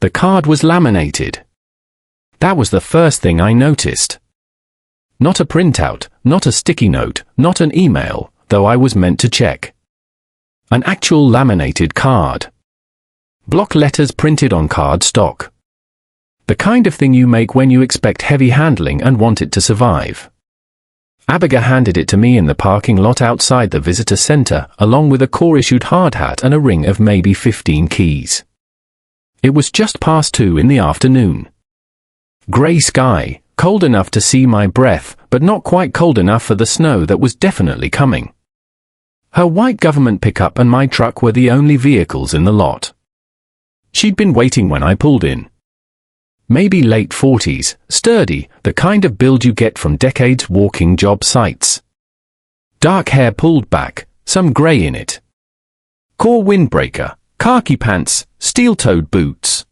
The card was laminated. That was the first thing I noticed. Not a printout, not a sticky note, not an email, though I was meant to check. An actual laminated card. Block letters printed on card stock. The kind of thing you make when you expect heavy handling and want it to survive. Abigail handed it to me in the parking lot outside the visitor center, along with a core-issued hard hat and a ring of maybe 15 keys. It was just past 2 in the afternoon. Grey sky, cold enough to see my breath, but not quite cold enough for the snow that was definitely coming. Her white government pickup and my truck were the only vehicles in the lot. She'd been waiting when I pulled in. Maybe late 40s, sturdy, the kind of build you get from decades walking job sites. Dark hair pulled back, some grey in it. Core windbreaker, khaki pants, steel-toed boots.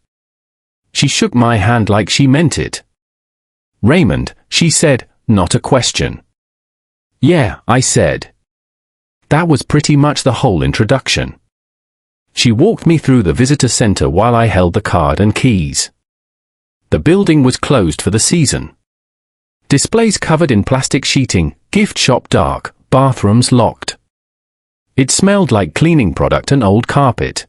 She shook my hand like she meant it. Raymond, she said, not a question. Yeah, I said. That was pretty much the whole introduction. She walked me through the visitor center while I held the card and keys. The building was closed for the season. Displays covered in plastic sheeting, gift shop dark, bathrooms locked. It smelled like cleaning product and old carpet.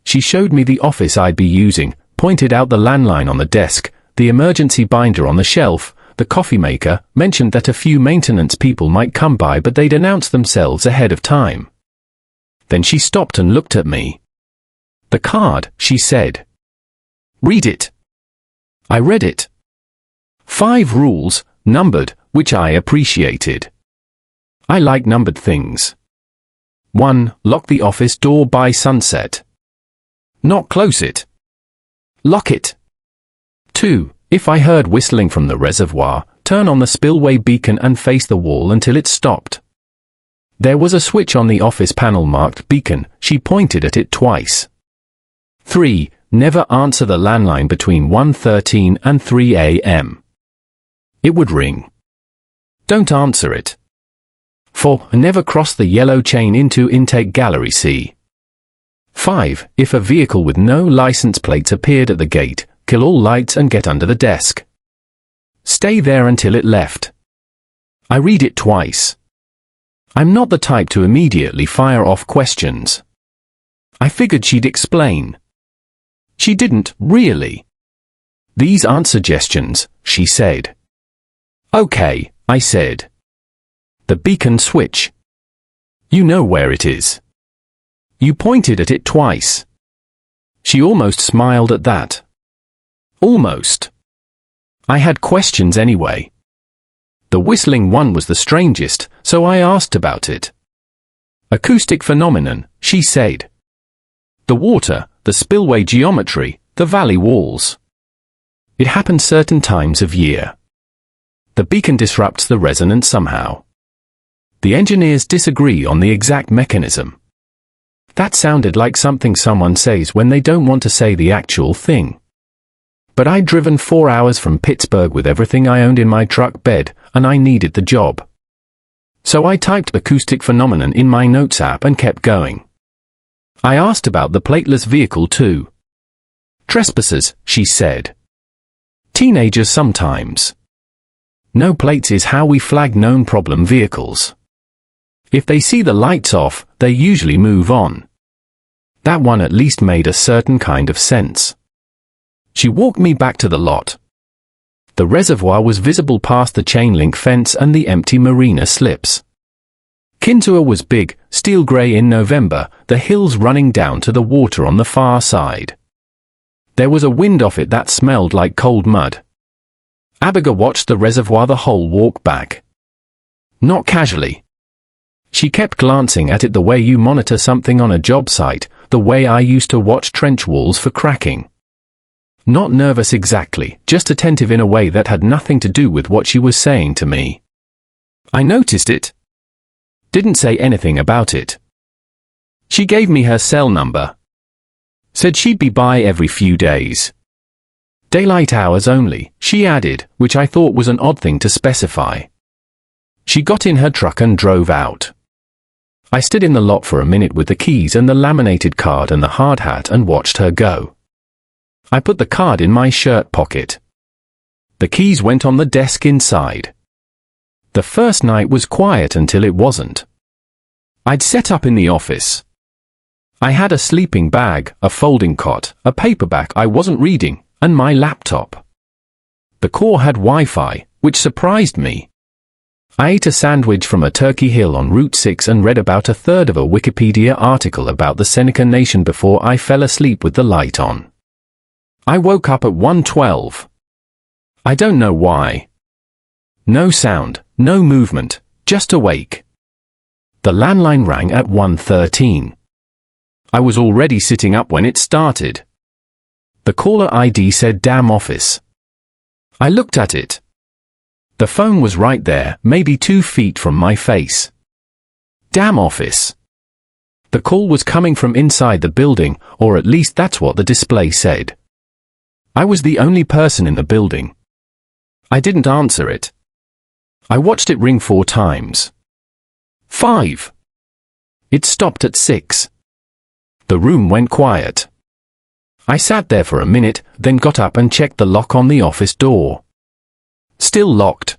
She showed me the office I'd be using, pointed out the landline on the desk, the emergency binder on the shelf, the coffee maker, mentioned that a few maintenance people might come by but they'd announce themselves ahead of time. Then she stopped and looked at me. The card, she said. Read it. I read it. 5 rules, numbered, which I appreciated. I like numbered things. 1. Lock the office door by sunset. Not close it. Lock it. 2. If I heard whistling from the reservoir, turn on the spillway beacon and face the wall until it stopped. There was a switch on the office panel marked beacon. She pointed at it twice. 3. Never answer the landline between 1:13 and 3 a.m. It would ring. Don't answer it. 4. Never cross the yellow chain into intake gallery C. 5. If a vehicle with no license plates appeared at the gate, kill all lights and get under the desk. Stay there until it left. I read it twice. I'm not the type to immediately fire off questions. I figured she'd explain. She didn't, really. These aren't suggestions, she said. Okay, I said. The beacon switch. You know where it is. You pointed at it twice. She almost smiled at that. Almost. I had questions anyway. The whistling one was the strangest, so I asked about it. Acoustic phenomenon, she said. The water, the spillway geometry, the valley walls. It happens certain times of year. The beacon disrupts the resonance somehow. The engineers disagree on the exact mechanism. That sounded like something someone says when they don't want to say the actual thing. But I'd driven 4 hours from Pittsburgh with everything I owned in my truck bed, and I needed the job. So I typed acoustic phenomenon in my notes app and kept going. I asked about the plateless vehicle too. Trespassers, she said. Teenagers sometimes. No plates is how we flag known problem vehicles. If they see the lights off, they usually move on. That one at least made a certain kind of sense. She walked me back to the lot. The reservoir was visible past the chain-link fence and the empty marina slips. Kintua was big, steel grey in November, the hills running down to the water on the far side. There was a wind off it that smelled like cold mud. Abigail watched the reservoir the whole walk back. Not casually. She kept glancing at it the way you monitor something on a job site, the way I used to watch trench walls for cracking. Not nervous exactly, just attentive in a way that had nothing to do with what she was saying to me. I noticed it. Didn't say anything about it. She gave me her cell number. Said she'd be by every few days. Daylight hours only, she added, which I thought was an odd thing to specify. She got in her truck and drove out. I stood in the lot for a minute with the keys and the laminated card and the hard hat and watched her go. I put the card in my shirt pocket. The keys went on the desk inside. The first night was quiet until it wasn't. I'd set up in the office. I had a sleeping bag, a folding cot, a paperback I wasn't reading, and my laptop. The core had Wi-Fi, which surprised me. I ate a sandwich from a Turkey Hill on Route 6 and read about a third of a Wikipedia article about the Seneca Nation before I fell asleep with the light on. I woke up at 1:12. I don't know why. No sound, no movement, just awake. The landline rang at 1:13. I was already sitting up when it started. The caller ID said "Damn office." I looked at it. The phone was right there, maybe 2 feet from my face. Damn office. The call was coming from inside the building, or at least that's what the display said. I was the only person in the building. I didn't answer it. I watched it ring 4 times. 5. It stopped at 6. The room went quiet. I sat there for a minute, then got up and checked the lock on the office door. Still locked.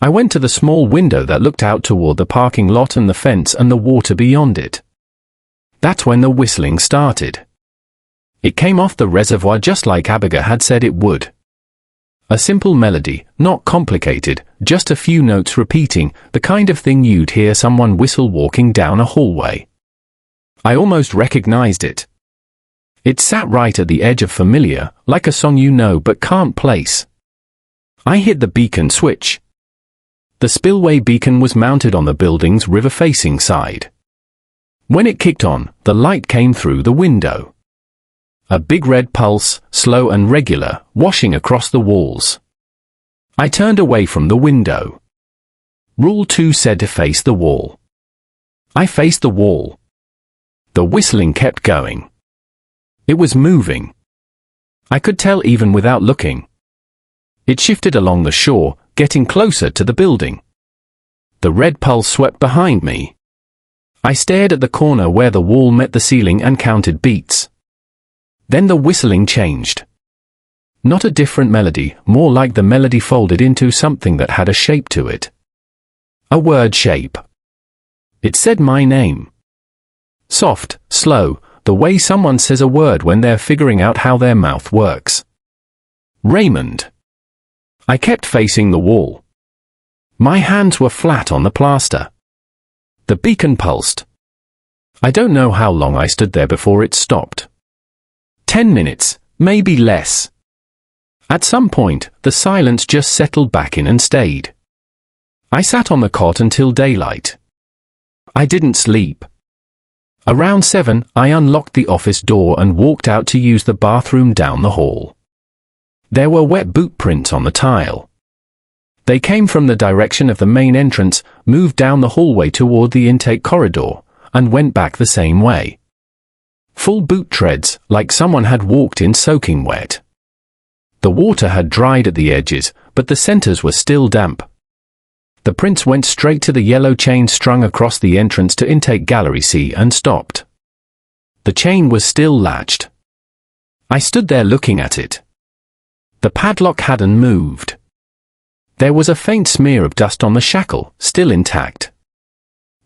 I went to the small window that looked out toward the parking lot and the fence and the water beyond it. That's when the whistling started. It came off the reservoir just like Abigail had said it would. A simple melody, not complicated, just a few notes repeating, the kind of thing you'd hear someone whistle walking down a hallway. I almost recognized it. It sat right at the edge of familiar, like a song you know but can't place. I hit the beacon switch. The spillway beacon was mounted on the building's river-facing side. When it kicked on, the light came through the window. A big red pulse, slow and regular, washing across the walls. I turned away from the window. Rule 2 said to face the wall. I faced the wall. The whistling kept going. It was moving. I could tell even without looking. It shifted along the shore, getting closer to the building. The red pulse swept behind me. I stared at the corner where the wall met the ceiling and counted beats. Then the whistling changed. Not a different melody, more like the melody folded into something that had a shape to it. A word shape. It said my name. Soft, slow, the way someone says a word when they're figuring out how their mouth works. Raymond. I kept facing the wall. My hands were flat on the plaster. The beacon pulsed. I don't know how long I stood there before it stopped. 10 minutes, maybe less. At some point, the silence just settled back in and stayed. I sat on the cot until daylight. I didn't sleep. Around 7, I unlocked the office door and walked out to use the bathroom down the hall. There were wet boot prints on the tile. They came from the direction of the main entrance, moved down the hallway toward the intake corridor, and went back the same way. Full boot treads, like someone had walked in soaking wet. The water had dried at the edges, but the centers were still damp. The prints went straight to the yellow chain strung across the entrance to intake gallery C and stopped. The chain was still latched. I stood there looking at it. The padlock hadn't moved. There was a faint smear of dust on the shackle, still intact.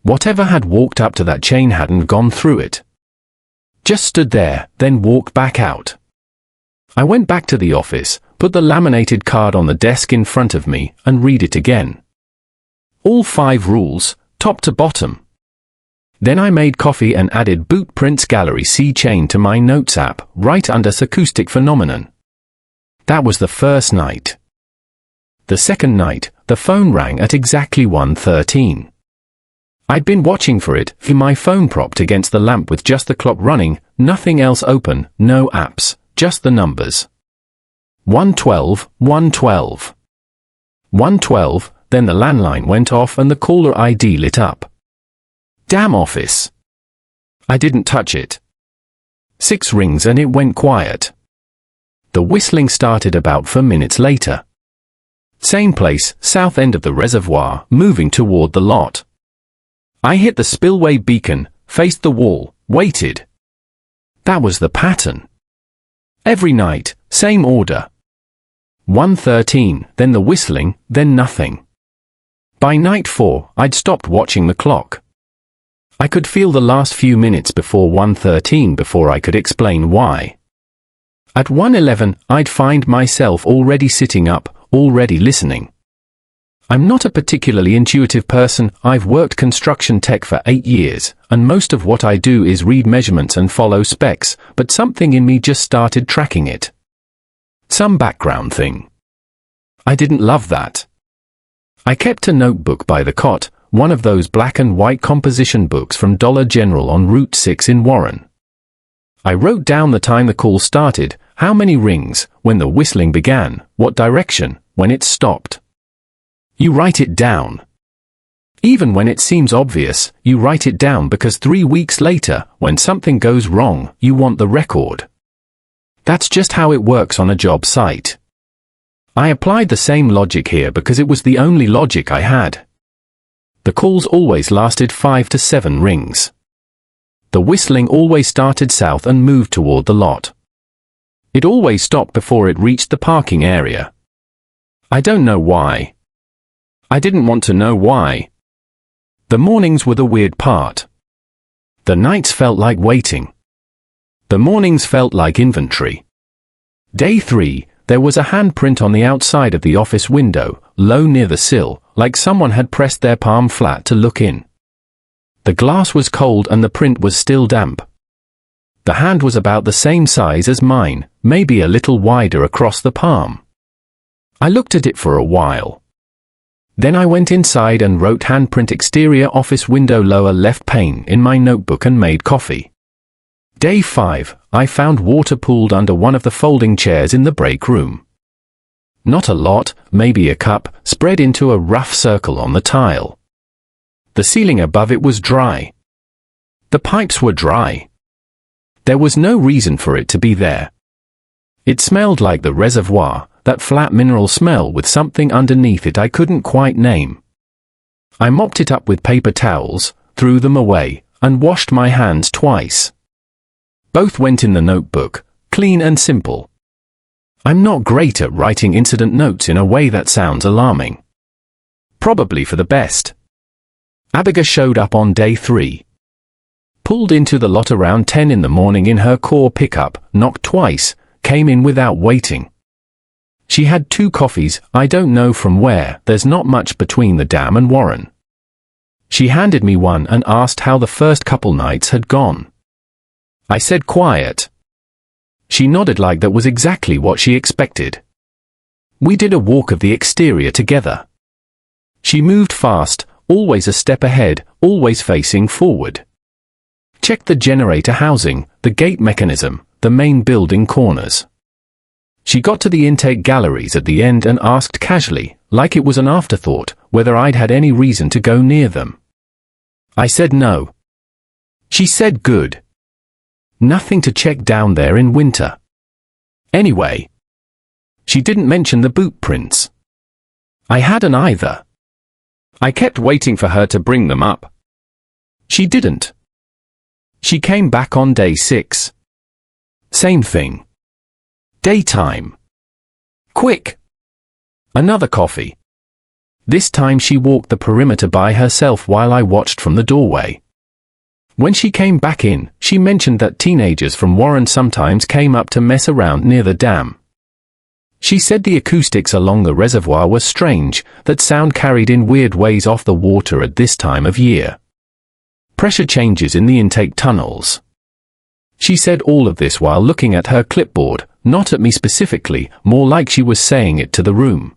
Whatever had walked up to that chain hadn't gone through it. Just stood there, then walked back out. I went back to the office, put the laminated card on the desk in front of me, and read it again. All 5 rules, top to bottom. Then I made coffee and added boot prints gallery C chain to my notes app, right under acoustic phenomenon. That was the first night. The second night, the phone rang at exactly 1:13. I'd been watching for it, my phone propped against the lamp with just the clock running, nothing else open, no apps, just the numbers. 112, 112. 112, then the landline went off and the caller ID lit up. Damn office. I didn't touch it. 6 rings and it went quiet. The whistling started about 4 minutes later. Same place, south end of the reservoir, moving toward the lot. I hit the spillway beacon, faced the wall, waited. That was the pattern. Every night, same order. 1:13, then the whistling, then nothing. By night 4, I'd stopped watching the clock. I could feel the last few minutes before 1:13 before I could explain why. At 1:11, I'd find myself already sitting up, already listening. I'm not a particularly intuitive person. I've worked construction tech for 8 years, and most of what I do is read measurements and follow specs, but something in me just started tracking it. Some background thing. I didn't love that. I kept a notebook by the cot, one of those black and white composition books from Dollar General on Route 6 in Warren. I wrote down the time the call started, how many rings, when the whistling began, what direction, when it stopped. You write it down. Even when it seems obvious, you write it down because 3 weeks later, when something goes wrong, you want the record. That's just how it works on a job site. I applied the same logic here because it was the only logic I had. The calls always lasted 5 to 7 rings. The whistling always started south and moved toward the lot. It always stopped before it reached the parking area. I don't know why. I didn't want to know why. The mornings were the weird part. The nights felt like waiting. The mornings felt like inventory. Day 3, there was a handprint on the outside of the office window, low near the sill, like someone had pressed their palm flat to look in. The glass was cold and the print was still damp. The hand was about the same size as mine, maybe a little wider across the palm. I looked at it for a while. Then I went inside and wrote handprint exterior office window lower left pane in my notebook and made coffee. Day 5, I found water pooled under one of the folding chairs in the break room. Not a lot, maybe a cup, spread into a rough circle on the tile. The ceiling above it was dry. The pipes were dry. There was no reason for it to be there. It smelled like the reservoir, that flat mineral smell with something underneath it I couldn't quite name. I mopped it up with paper towels, threw them away, and washed my hands twice. Both went in the notebook, clean and simple. I'm not great at writing incident notes in a way that sounds alarming. Probably for the best. Abigail showed up on day 3. Pulled into the lot around 10 in the morning in her core pickup, knocked twice, came in without waiting. She had 2 coffees, I don't know from where, there's not much between the dam and Warren. She handed me one and asked how the first couple nights had gone. I said quiet. She nodded like that was exactly what she expected. We did a walk of the exterior together. She moved fast, always a step ahead, always facing forward. Checked the generator housing, the gate mechanism, the main building corners. She got to the intake galleries at the end and asked casually, like it was an afterthought, whether I'd had any reason to go near them. I said no. She said good. Nothing to check down there in winter. Anyway, she didn't mention the boot prints. I hadn't either. I kept waiting for her to bring them up. She didn't. She came back on day 6. Same thing. Daytime. Quick. Another coffee. This time she walked the perimeter by herself while I watched from the doorway. When she came back in, she mentioned that teenagers from Warren sometimes came up to mess around near the dam. She said the acoustics along the reservoir were strange, that sound carried in weird ways off the water at this time of year. Pressure changes in the intake tunnels. She said all of this while looking at her clipboard, not at me specifically, more like she was saying it to the room.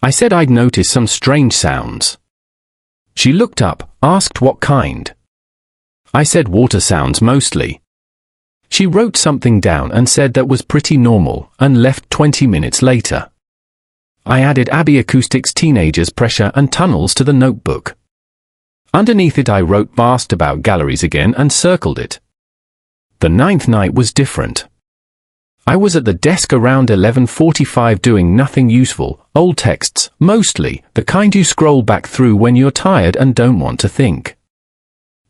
I said I'd noticed some strange sounds. She looked up, asked what kind. I said water sounds mostly. She wrote something down and said that was pretty normal, and left 20 minutes later. I added Abbey Acoustics Teenagers Pressure and Tunnels to the notebook. Underneath it I wrote asked about galleries again and circled it. The 9th night was different. I was at the desk around 11:45 doing nothing useful, old texts, mostly, the kind you scroll back through when you're tired and don't want to think.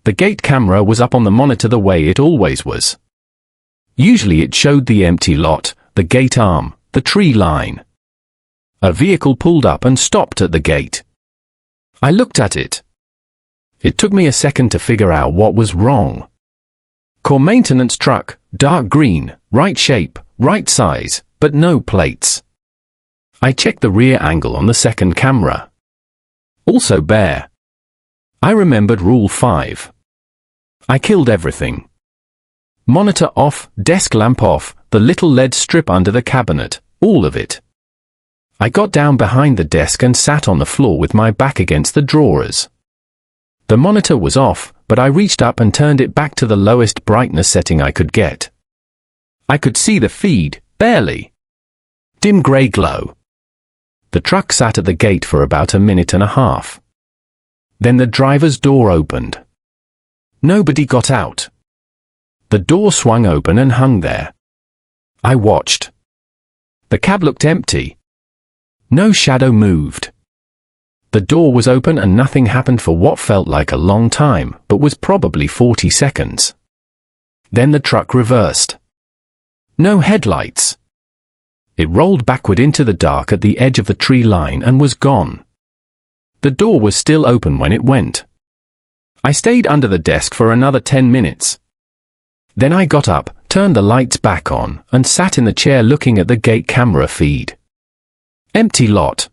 The gate camera was up on the monitor the way it always was. Usually it showed the empty lot, the gate arm, the tree line. A vehicle pulled up and stopped at the gate. I looked at it. It took me a second to figure out what was wrong. Core maintenance truck, dark green, right shape, right size, but no plates. I checked the rear angle on the second camera. Also bare. I remembered Rule 5. I killed everything. Monitor off, desk lamp off, the little LED strip under the cabinet, all of it. I got down behind the desk and sat on the floor with my back against the drawers. The monitor was off, but I reached up and turned it back to the lowest brightness setting I could get. I could see the feed, barely. Dim grey glow. The truck sat at the gate for about a minute and a half. Then the driver's door opened. Nobody got out. The door swung open and hung there. I watched. The cab looked empty. No shadow moved. The door was open and nothing happened for what felt like a long time, but was probably 40 seconds. Then the truck reversed. No headlights. It rolled backward into the dark at the edge of the tree line and was gone. The door was still open when it went. I stayed under the desk for another 10 minutes. Then I got up, turned the lights back on, and sat in the chair looking at the gate camera feed. Empty lot.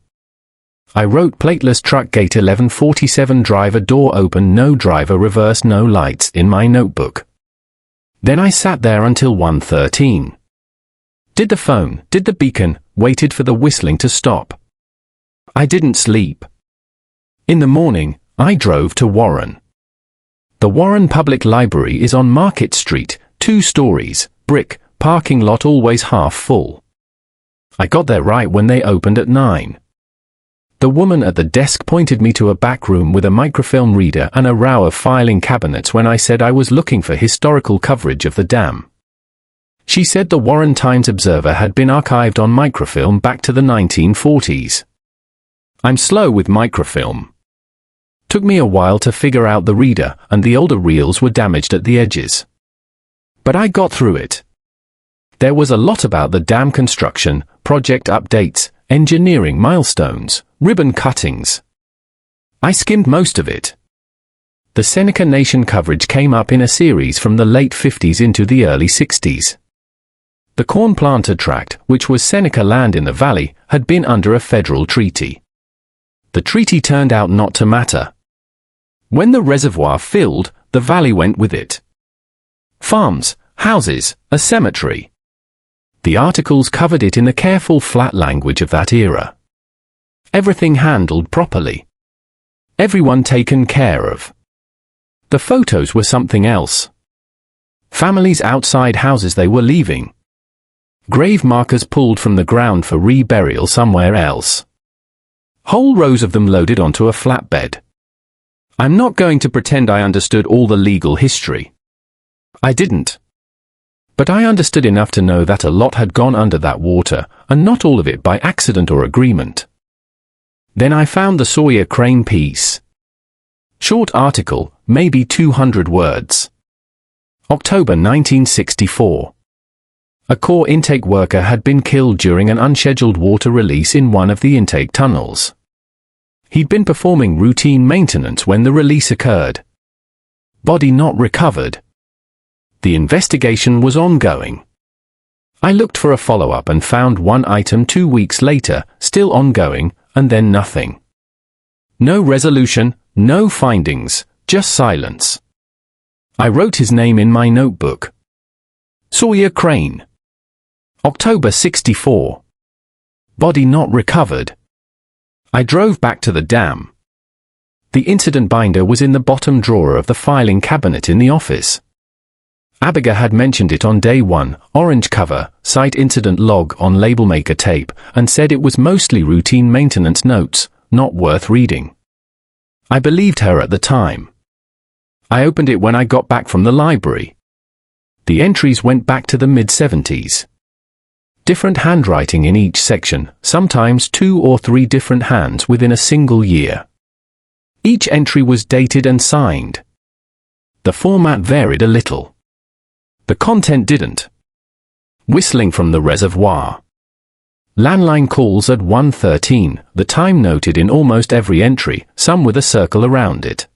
I wrote plateless truck gate 1147 driver door open no driver reverse no lights in my notebook. Then I sat there until 1:13. Did the phone, did the beacon, waited for the whistling to stop. I didn't sleep. In the morning, I drove to Warren. The Warren Public Library is on Market Street, 2 stories, brick, parking lot always half full. I got there right when they opened at 9. The woman at the desk pointed me to a back room with a microfilm reader and a row of filing cabinets when I said I was looking for historical coverage of the dam. She said the Warren Times-Observer had been archived on microfilm back to the 1940s. I'm slow with microfilm. Took me a while to figure out the reader, and the older reels were damaged at the edges. But I got through it. There was a lot about the dam construction, project updates, engineering milestones, ribbon cuttings. I skimmed most of it. The Seneca Nation coverage came up in a series from the late 50s into the early 60s. The Corn Planter Tract, which was Seneca land in the valley, had been under a federal treaty. The treaty turned out not to matter. When the reservoir filled, the valley went with it. Farms, houses, a cemetery. The articles covered it in the careful flat language of that era. Everything handled properly. Everyone taken care of. The photos were something else. Families outside houses they were leaving. Grave markers pulled from the ground for reburial somewhere else. Whole rows of them loaded onto a flatbed. I'm not going to pretend I understood all the legal history. I didn't. But I understood enough to know that a lot had gone under that water, and not all of it by accident or agreement. Then I found the Sawyer Crane piece. Short article, maybe 200 words. October 1964. A core intake worker had been killed during an unscheduled water release in one of the intake tunnels. He'd been performing routine maintenance when the release occurred. Body not recovered. The investigation was ongoing. I looked for a follow-up and found one item 2 weeks later, still ongoing, and then nothing. No resolution, no findings, just silence. I wrote his name in my notebook. Sawyer Crane. October 64. Body not recovered. I drove back to the dam. The incident binder was in the bottom drawer of the filing cabinet in the office. Abigail had mentioned it on day 1, orange cover, site incident log on labelmaker tape, and said it was mostly routine maintenance notes, not worth reading. I believed her at the time. I opened it when I got back from the library. The entries went back to the mid-70s. Different handwriting in each section, sometimes 2 or 3 different hands within a single year. Each entry was dated and signed. The format varied a little. The content didn't. Whistling from the reservoir. Landline calls at 1:13, the time noted in almost every entry, some with a circle around it.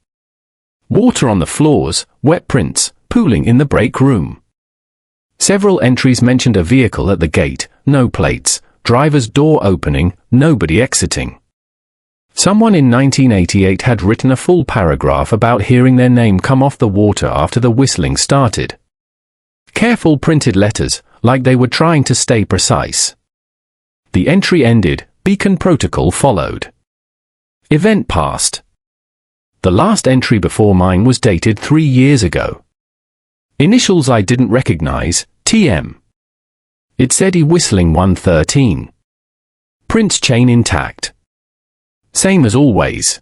Water on the floors, wet prints, pooling in the break room. Several entries mentioned a vehicle at the gate, no plates, driver's door opening, nobody exiting. Someone in 1988 had written a full paragraph about hearing their name come off the water after the whistling started. Careful printed letters, like they were trying to stay precise. The entry ended, beacon protocol followed. Event passed. The last entry before mine was dated 3 years ago. Initials I didn't recognize, TM. It said he whistling 1:13. Prints chain intact. Same as always.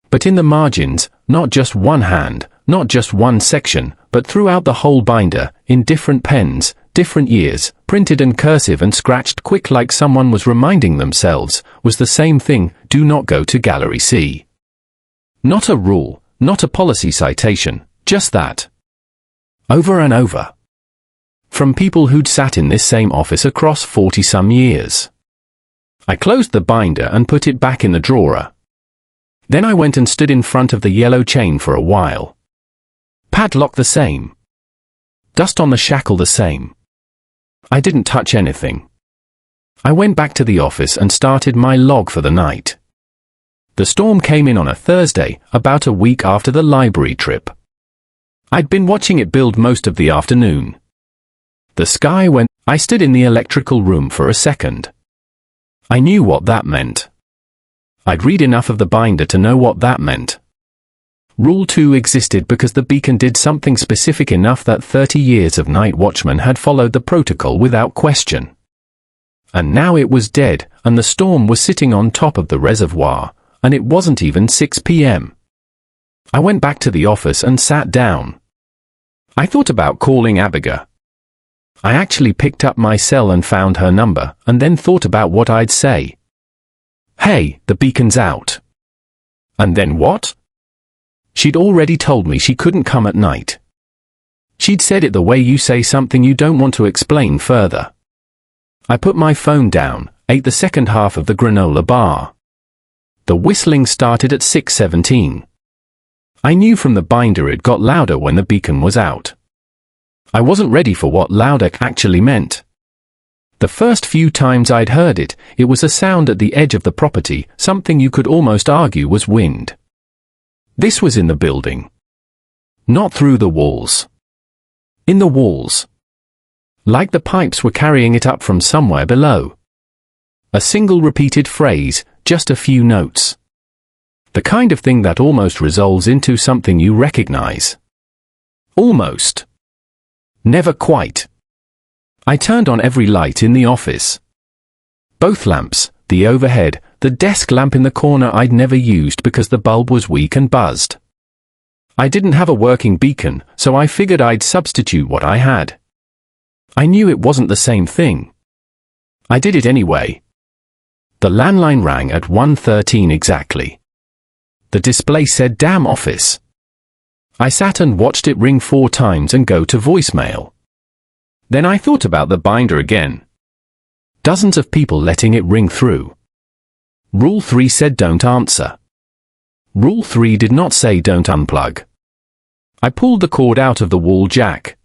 But in the margins, not just one hand, not just one section, but throughout the whole binder, in different pens, different years, printed and cursive and scratched quick like someone was reminding themselves, was the same thing, do not go to Gallery C. Not a rule, not a policy citation, just that. Over and over. From people who'd sat in this same office across 40-some years. I closed the binder and put it back in the drawer. Then I went and stood in front of the yellow chain for a while. Padlock the same. Dust on the shackle the same. I didn't touch anything. I went back to the office and started my log for the night. The storm came in on a Thursday, about a week after the library trip. I'd been watching it build most of the afternoon. The sky went. I stood in the electrical room for a second. I knew what that meant. I'd read enough of the binder to know what that meant. Rule 2 existed because the beacon did something specific enough that 30 years of night watchmen had followed the protocol without question. And now it was dead, and the storm was sitting on top of the reservoir, and it wasn't even 6 p.m. I went back to the office and sat down. I thought about calling Abigail. I actually picked up my cell and found her number, and then thought about what I'd say. Hey, the beacon's out. And then what? She'd already told me she couldn't come at night. She'd said it the way you say something you don't want to explain further. I put my phone down, ate the second half of the granola bar. The whistling started at 6:17. I knew from the binder it got louder when the beacon was out. I wasn't ready for what louder actually meant. The first few times I'd heard it, it was a sound at the edge of the property, something you could almost argue was wind. This was in the building. Not through the walls. In the walls. Like the pipes were carrying it up from somewhere below. A single repeated phrase, just a few notes. The kind of thing that almost resolves into something you recognize. Almost. Never quite. I turned on every light in the office. Both lamps, the overhead, the desk lamp in the corner I'd never used because the bulb was weak and buzzed. I didn't have a working beacon, so I figured I'd substitute what I had. I knew it wasn't the same thing. I did it anyway. The landline rang at 1:13 exactly. The display said "Damn office." I sat and watched it ring 4 times and go to voicemail. Then I thought about the binder again. Dozens of people letting it ring through. Rule 3 said don't answer. Rule 3 did not say don't unplug. I pulled the cord out of the wall jack.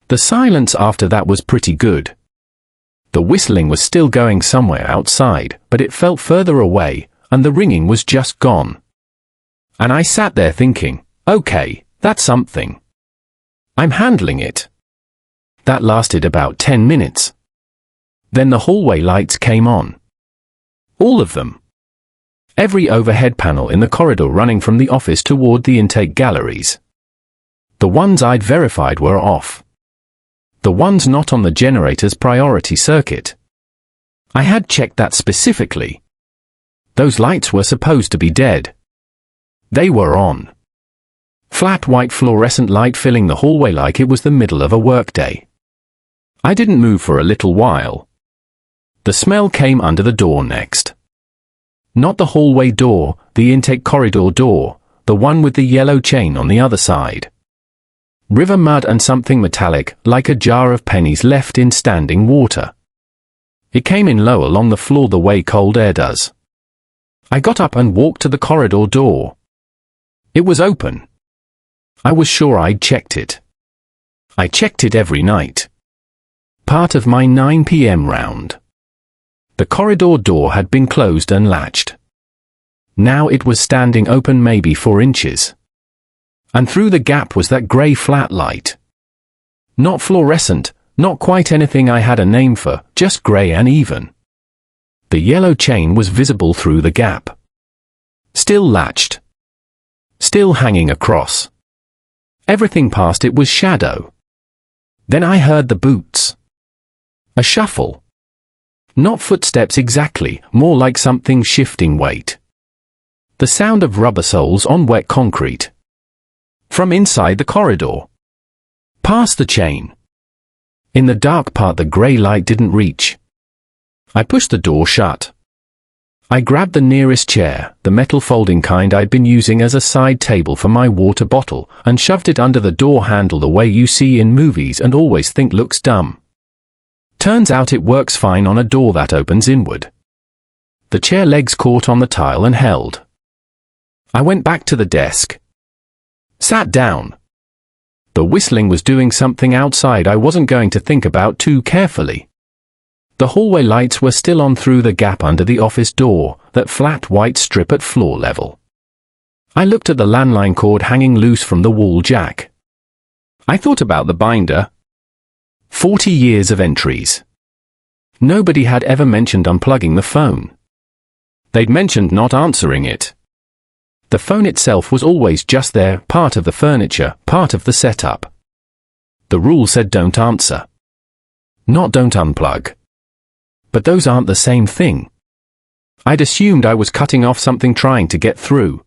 The silence after that was pretty good. The whistling was still going somewhere outside, but it felt further away, and the ringing was just gone. And I sat there thinking, okay, that's something. I'm handling it. That lasted about 10 minutes. Then the hallway lights came on. All of them. Every overhead panel in the corridor running from the office toward the intake galleries. The ones I'd verified were off. The ones not on the generator's priority circuit. I had checked that specifically. Those lights were supposed to be dead. They were on. Flat white fluorescent light filling the hallway like it was the middle of a workday. I didn't move for a little while. The smell came under the door next. Not the hallway door, the intake corridor door, the one with the yellow chain on the other side. River mud and something metallic, like a jar of pennies left in standing water. It came in low along the floor the way cold air does. I got up and walked to the corridor door. It was open. I was sure I'd checked it. I checked it every night. Part of my 9 p.m. round. The corridor door had been closed and latched. Now it was standing open maybe 4 inches. And through the gap was that grey flat light. Not fluorescent, not quite anything I had a name for, just grey and even. The yellow chain was visible through the gap. Still latched. Still hanging across. Everything past it was shadow. Then I heard the boots. A shuffle. Not footsteps exactly, more like something shifting weight. The sound of rubber soles on wet concrete. From inside the corridor. Past the chain. In the dark part the grey light didn't reach. I pushed the door shut. I grabbed the nearest chair, the metal folding kind I'd been using as a side table for my water bottle, and shoved it under the door handle the way you see in movies and always think looks dumb. Turns out it works fine on a door that opens inward. The chair legs caught on the tile and held. I went back to the desk. Sat down. The whistling was doing something outside I wasn't going to think about too carefully. The hallway lights were still on through the gap under the office door, that flat white strip at floor level. I looked at the landline cord hanging loose from the wall jack. I thought about the binder. 40 years of entries. Nobody had ever mentioned unplugging the phone. They'd mentioned not answering it. The phone itself was always just there, part of the furniture, part of the setup. The rule said don't answer. Not don't unplug. But those aren't the same thing. I'd assumed I was cutting off something trying to get through.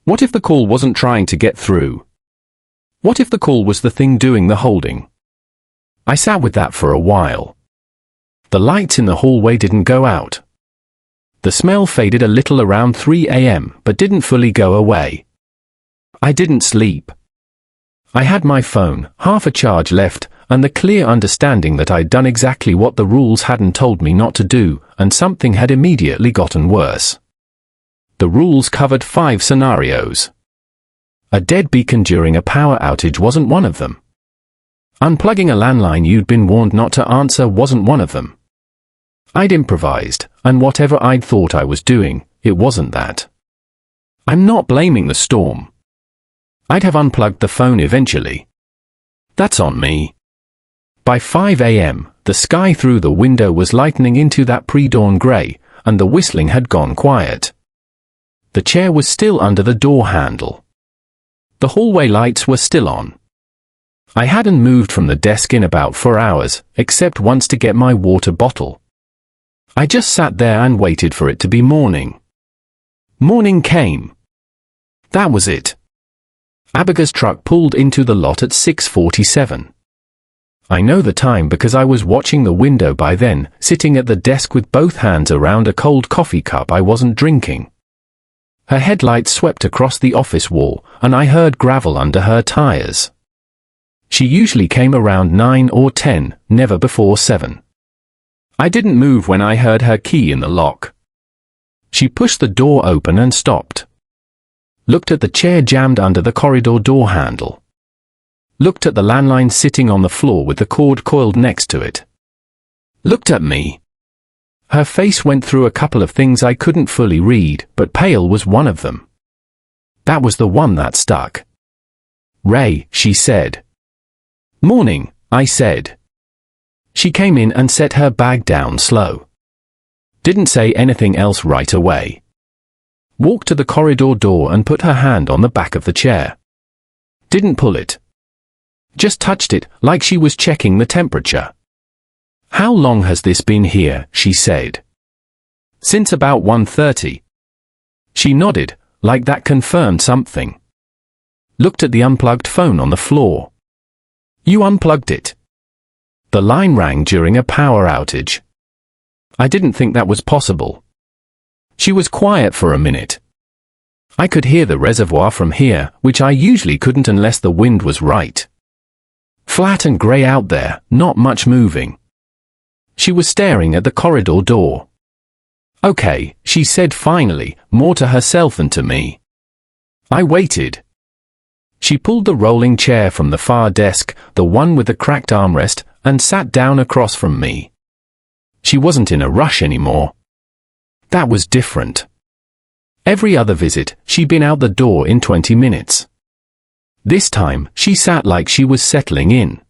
What if the call wasn't trying to get through? What if the call was the thing doing the holding? I sat with that for a while. The lights in the hallway didn't go out. The smell faded a little around 3 a.m. but didn't fully go away. I didn't sleep. I had my phone, half a charge left, and the clear understanding that I'd done exactly what the rules hadn't told me not to do, and something had immediately gotten worse. The rules covered 5 scenarios. A dead beacon during a power outage wasn't one of them. Unplugging a landline you'd been warned not to answer wasn't one of them. I'd improvised, and whatever I'd thought I was doing, it wasn't that. I'm not blaming the storm. I'd have unplugged the phone eventually. That's on me. By 5 a.m., the sky through the window was lightening into that pre-dawn grey, and the whistling had gone quiet. The chair was still under the door handle. The hallway lights were still on. I hadn't moved from the desk in about 4 hours, except once to get my water bottle. I just sat there and waited for it to be morning. Morning came. That was it. Abigail's truck pulled into the lot at 6:47. I know the time because I was watching the window by then, sitting at the desk with both hands around a cold coffee cup I wasn't drinking. Her headlights swept across the office wall, and I heard gravel under her tires. She usually came around 9 or 10, never before 7. I didn't move when I heard her key in the lock. She pushed the door open and stopped. Looked at the chair jammed under the corridor door handle. Looked at the landline sitting on the floor with the cord coiled next to it. Looked at me. Her face went through a couple of things I couldn't fully read, but pale was one of them. That was the one that stuck. "Ray," she said. "Morning," I said. She came in and set her bag down slow. Didn't say anything else right away. Walked to the corridor door and put her hand on the back of the chair. Didn't pull it. Just touched it, like she was checking the temperature. "How long has this been here?" she said. "Since about 1:30. She nodded, like that confirmed something. Looked at the unplugged phone on the floor. "You unplugged it." The line rang during a power outage. I didn't think that was possible. She was quiet for a minute. I could hear the reservoir from here, which I usually couldn't unless the wind was right. Flat and grey out there, not much moving. She was staring at the corridor door. "Okay," she said finally, more to herself than to me. I waited. She pulled the rolling chair from the far desk, the one with the cracked armrest, and sat down across from me. She wasn't in a rush anymore. That was different. Every other visit, she'd been out the door in 20 minutes. This time, she sat like she was settling in.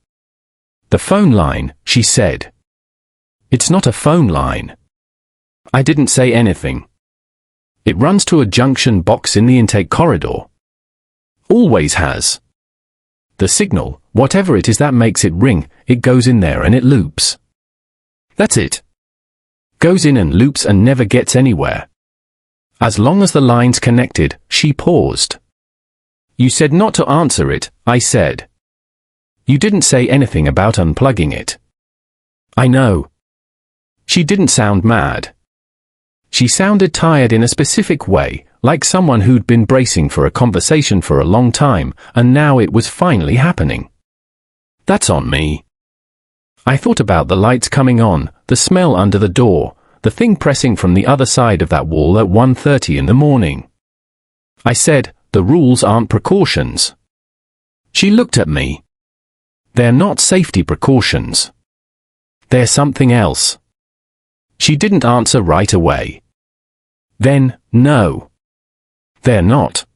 "The phone line," she said. "It's not a phone line." I didn't say anything. "It runs to a junction box in the intake corridor. Always has. The signal, whatever it is that makes it ring, it goes in there and it loops. That's it. Goes in and loops and never gets anywhere. As long as the line's connected." She paused. "You said not to answer it," I said. "You didn't say anything about unplugging it." "I know." She didn't sound mad. She sounded tired in a specific way, like someone who'd been bracing for a conversation for a long time, and now it was finally happening. "That's on me." I thought about the lights coming on, the smell under the door, the thing pressing from the other side of that wall at 1:30 in the morning. I said, "The rules aren't precautions." She looked at me. "They're not safety precautions. They're something else." She didn't answer right away. Then, "No. They're not."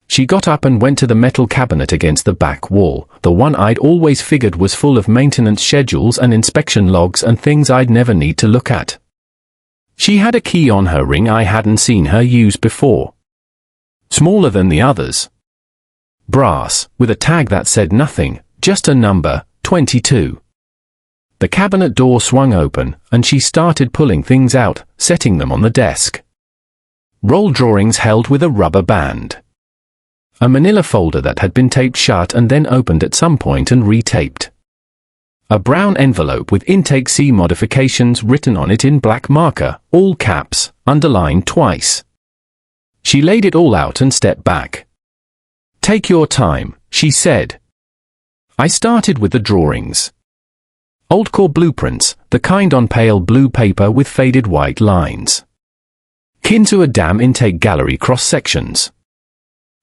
She got up and went to the metal cabinet against the back wall, the one I'd always figured was full of maintenance schedules and inspection logs and things I'd never need to look at. She had a key on her ring I hadn't seen her use before. Smaller than the others. Brass, with a tag that said nothing, just a number, 22. The cabinet door swung open, and she started pulling things out, setting them on the desk. Roll drawings held with a rubber band. A manila folder that had been taped shut and then opened at some point and retaped. A brown envelope with Intake C modifications written on it in black marker, all caps, underlined twice. She laid it all out and stepped back. "Take your time," she said. I started with the drawings. Old core blueprints, the kind on pale blue paper with faded white lines. Kin to a dam intake gallery cross-sections.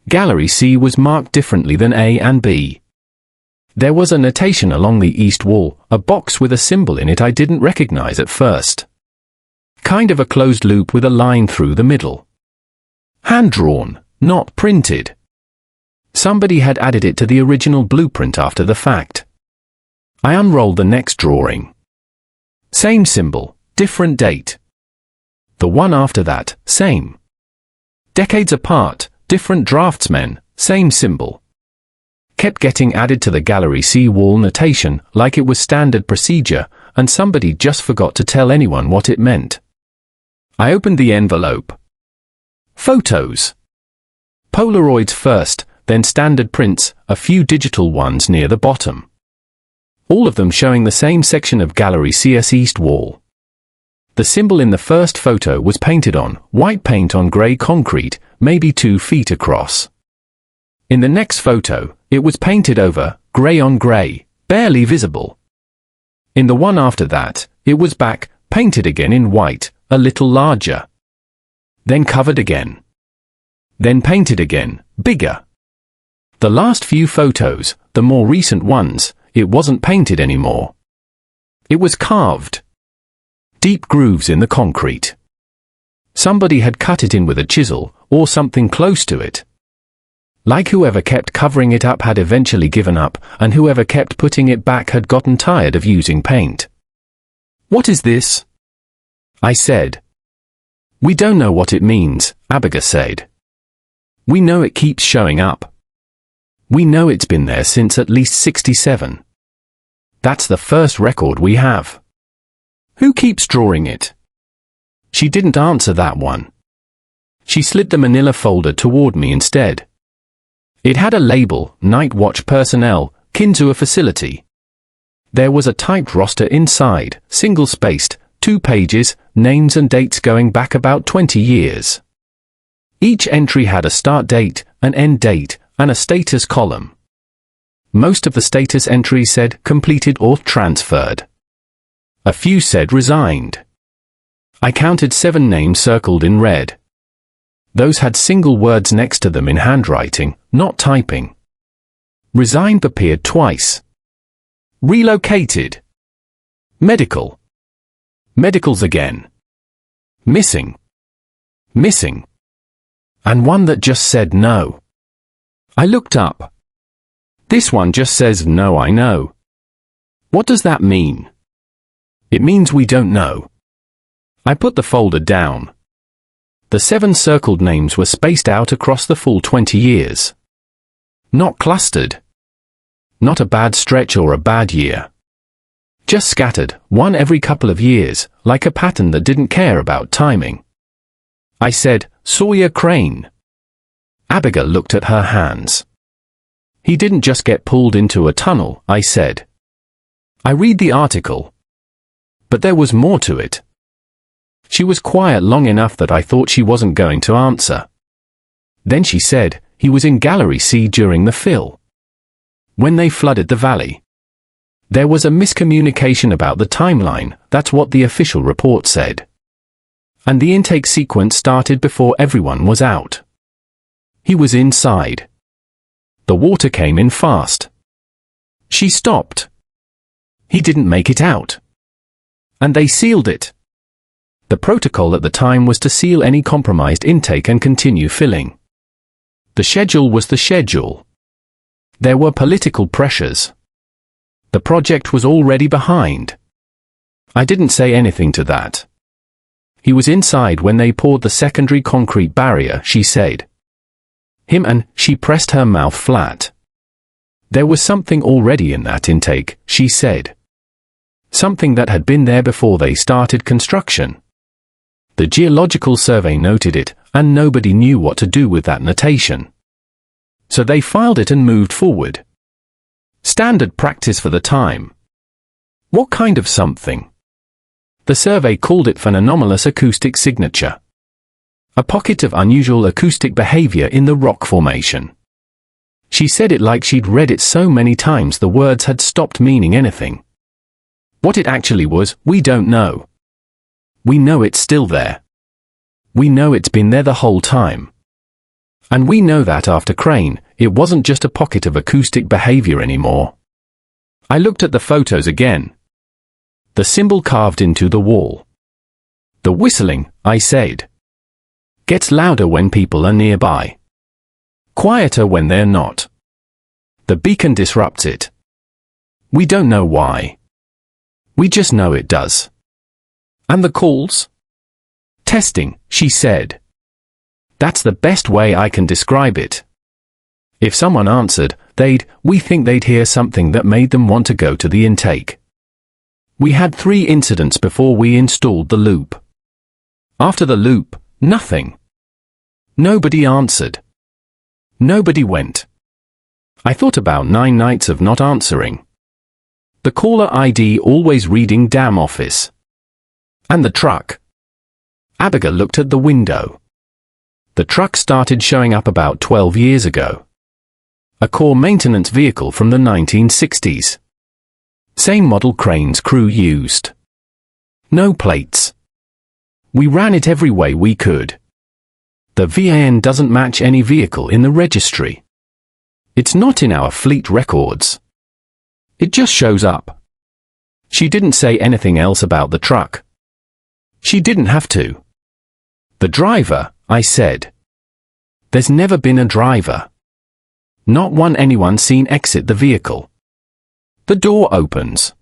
Gallery C was marked differently than A and B. There was a notation along the east wall, a box with a symbol in it I didn't recognize at first. Kind of a closed loop with a line through the middle. Hand-drawn, not printed. Somebody had added it to the original blueprint after the fact. I unrolled the next drawing. Same symbol, different date. The one after that, same. Decades apart, different draftsmen, same symbol. Kept getting added to the Gallery C wall notation, like it was standard procedure, and somebody just forgot to tell anyone what it meant. I opened the envelope. Photos. Polaroids first, then standard prints, a few digital ones near the bottom. All of them showing the same section of Gallery C's east wall. The symbol in the first photo was painted on, white paint on grey concrete, maybe 2 feet across. In the next photo, it was painted over, grey on grey, barely visible. In the one after that, it was back, painted again in white, a little larger. Then covered again. Then painted again, bigger. The last few photos, the more recent ones, it wasn't painted anymore. It was carved. Deep grooves in the concrete. Somebody had cut it in with a chisel, or something close to it. Like whoever kept covering it up had eventually given up, and whoever kept putting it back had gotten tired of using paint. "What is this?" I said. "We don't know what it means," Abigail said. "We know it keeps showing up. We know it's been there since at least 67. That's the first record we have. Who keeps drawing it?" She didn't answer that one. She slid the manila folder toward me instead. It had a label, Night Watch Personnel, kin to a facility. There was a typed roster inside, single-spaced, 2 pages, names and dates going back about 20 years. Each entry had a start date, an end date, and a status column. Most of the status entries said completed or transferred. A few said resigned. I counted 7 names circled in red. Those had single words next to them in handwriting, not typing. Resigned appeared twice. Relocated. Medical. Medicals again. Missing. Missing. And one that just said no. I looked up. This one just says no, I know. What does that mean? It means we don't know. I put the folder down. The 7 circled names were spaced out across the full 20 years. Not clustered. Not a bad stretch or a bad year. Just scattered, one every couple of years, like a pattern that didn't care about timing. I said, Sawyer Crane. Abigail looked at her hands. He didn't just get pulled into a tunnel, I said. I read the article. But there was more to it. She was quiet long enough that I thought she wasn't going to answer. Then she said, he was in Gallery C during the fill. When they flooded the valley. There was a miscommunication about the timeline, that's what the official report said. And the intake sequence started before everyone was out. He was inside. The water came in fast. She stopped. He didn't make it out. And they sealed it. The protocol at the time was to seal any compromised intake and continue filling. The schedule was the schedule. There were political pressures. The project was already behind. I didn't say anything to that. He was inside when they poured the secondary concrete barrier, she said. Him, and she pressed her mouth flat. There was something already in that intake, she said. Something that had been there before they started construction. The Geological Survey noted it, and nobody knew what to do with that notation. So they filed it and moved forward. Standard practice for the time. What kind of something? The survey called it an anomalous acoustic signature. A pocket of unusual acoustic behavior in the rock formation. She said it like she'd read it so many times the words had stopped meaning anything. What it actually was, we don't know. We know it's still there. We know it's been there the whole time. And we know that after Crane, it wasn't just a pocket of acoustic behavior anymore. I looked at the photos again. The symbol carved into the wall. The whistling, I said, gets louder when people are nearby. Quieter when they're not. The beacon disrupts it. We don't know why. We just know it does. And the calls? Testing, she said. That's the best way I can describe it. If someone answered, we think they'd hear something that made them want to go to the intake. We had 3 incidents before we installed the loop. After the loop, nothing. Nobody answered. Nobody went. I thought about 9 nights of not answering. The caller ID always reading damn office. And the truck. Abigail looked at the window. The truck started showing up about 12 years ago. A core maintenance vehicle from the 1960s. Same model cranes crew used. No plates. We ran it every way we could. The VIN doesn't match any vehicle in the registry. It's not in our fleet records. It just shows up. She didn't say anything else about the truck. She didn't have to. The driver, I said. There's never been a driver. Not one anyone seen exit the vehicle. The door opens.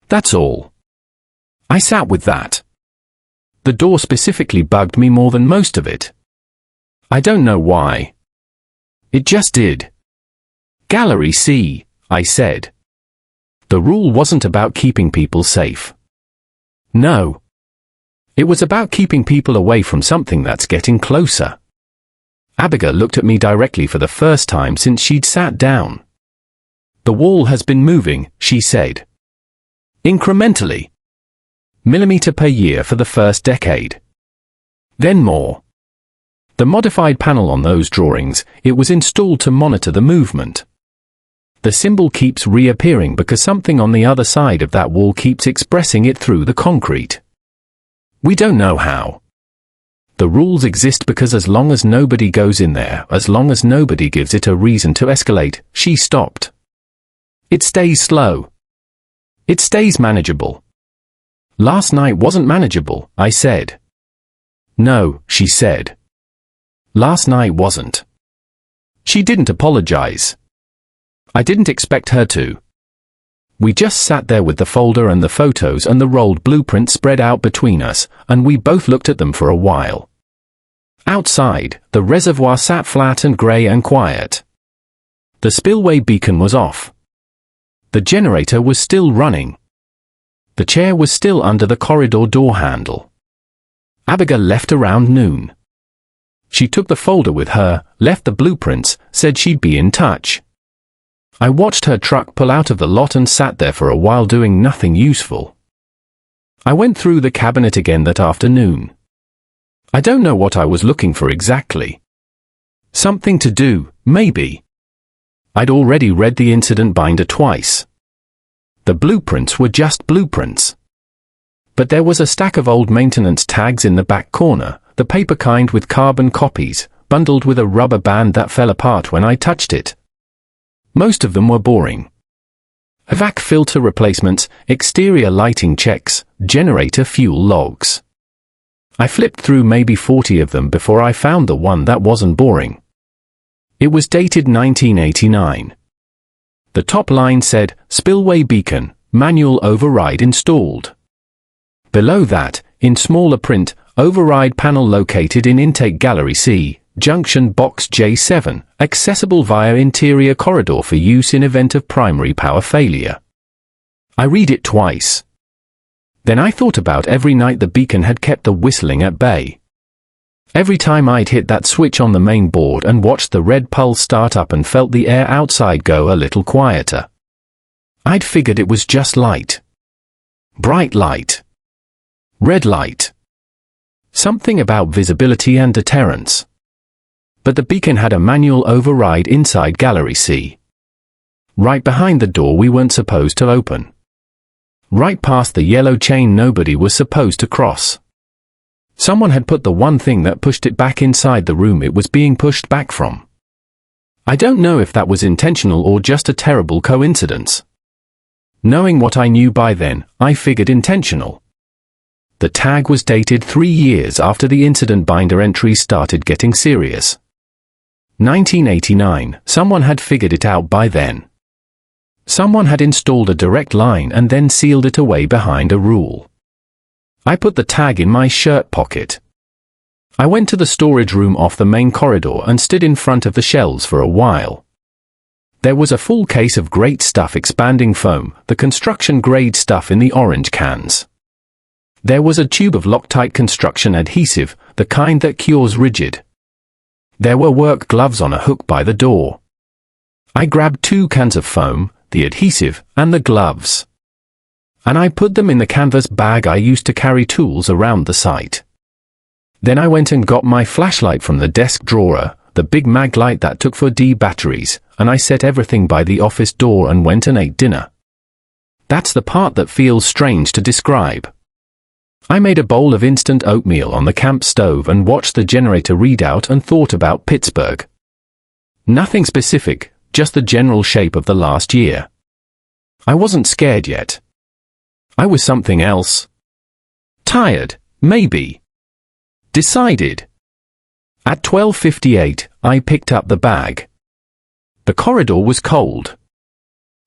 That's all. I sat with that. The door specifically bugged me more than most of it. I don't know why. It just did. Gallery C, I said. The rule wasn't about keeping people safe. No. It was about keeping people away from something that's getting closer. Abigail looked at me directly for the first time since she'd sat down. The wall has been moving, she said. Incrementally. Millimeter per year for the first decade. Then more. The modified panel on those drawings, it was installed to monitor the movement. The symbol keeps reappearing because something on the other side of that wall keeps expressing it through the concrete. We don't know how. The rules exist because as long as nobody goes in there, as long as nobody gives it a reason to escalate, she stopped. It stays slow. It stays manageable. Last night wasn't manageable, I said. No, she said. Last night wasn't. She didn't apologize. I didn't expect her to. We just sat there with the folder and the photos and the rolled blueprint spread out between us, and we both looked at them for a while. Outside, the reservoir sat flat and grey and quiet. The spillway beacon was off. The generator was still running. The chair was still under the corridor door handle. Abigail left around noon. She took the folder with her, left the blueprints, said she'd be in touch. I watched her truck pull out of the lot and sat there for a while doing nothing useful. I went through the cabinet again that afternoon. I don't know what I was looking for exactly. Something to do, maybe. I'd already read the incident binder twice. The blueprints were just blueprints. But there was a stack of old maintenance tags in the back corner, the paper kind with carbon copies, bundled with a rubber band that fell apart when I touched it. Most of them were boring. Vac filter replacements, exterior lighting checks, generator fuel logs. I flipped through maybe 40 of them before I found the one that wasn't boring. It was dated 1989. The top line said, Spillway Beacon, Manual Override Installed. Below that, in smaller print, Override Panel located in Intake Gallery C, Junction Box J7, accessible via interior corridor for use in event of primary power failure. I read it twice. Then I thought about every night the beacon had kept the whistling at bay. Every time I'd hit that switch on the main board and watched the red pulse start up and felt the air outside go a little quieter. I'd figured it was just light. Bright light. Red light. Something about visibility and deterrence. But the beacon had a manual override inside Gallery C. Right behind the door we weren't supposed to open. Right past the yellow chain nobody was supposed to cross. Someone had put the one thing that pushed it back inside the room it was being pushed back from. I don't know if that was intentional or just a terrible coincidence. Knowing what I knew by then, I figured intentional. The tag was dated 3 years after the incident binder entries started getting serious. 1989, someone had figured it out by then. Someone had installed a direct line and then sealed it away behind a rule. I put the tag in my shirt pocket. I went to the storage room off the main corridor and stood in front of the shelves for a while. There was a full case of great stuff expanding foam, the construction grade stuff in the orange cans. There was a tube of Loctite construction adhesive, the kind that cures rigid. There were work gloves on a hook by the door. I grabbed 2 cans of foam, the adhesive, and the gloves. And I put them in the canvas bag I used to carry tools around the site. Then I went and got my flashlight from the desk drawer, the big mag light that took for D batteries, and I set everything by the office door and went and ate dinner. That's the part that feels strange to describe. I made a bowl of instant oatmeal on the camp stove and watched the generator readout and thought about Pittsburgh. Nothing specific, just the general shape of the last year. I wasn't scared yet. I was something else. Tired, maybe. Decided. At 12:58, I picked up the bag. The corridor was cold.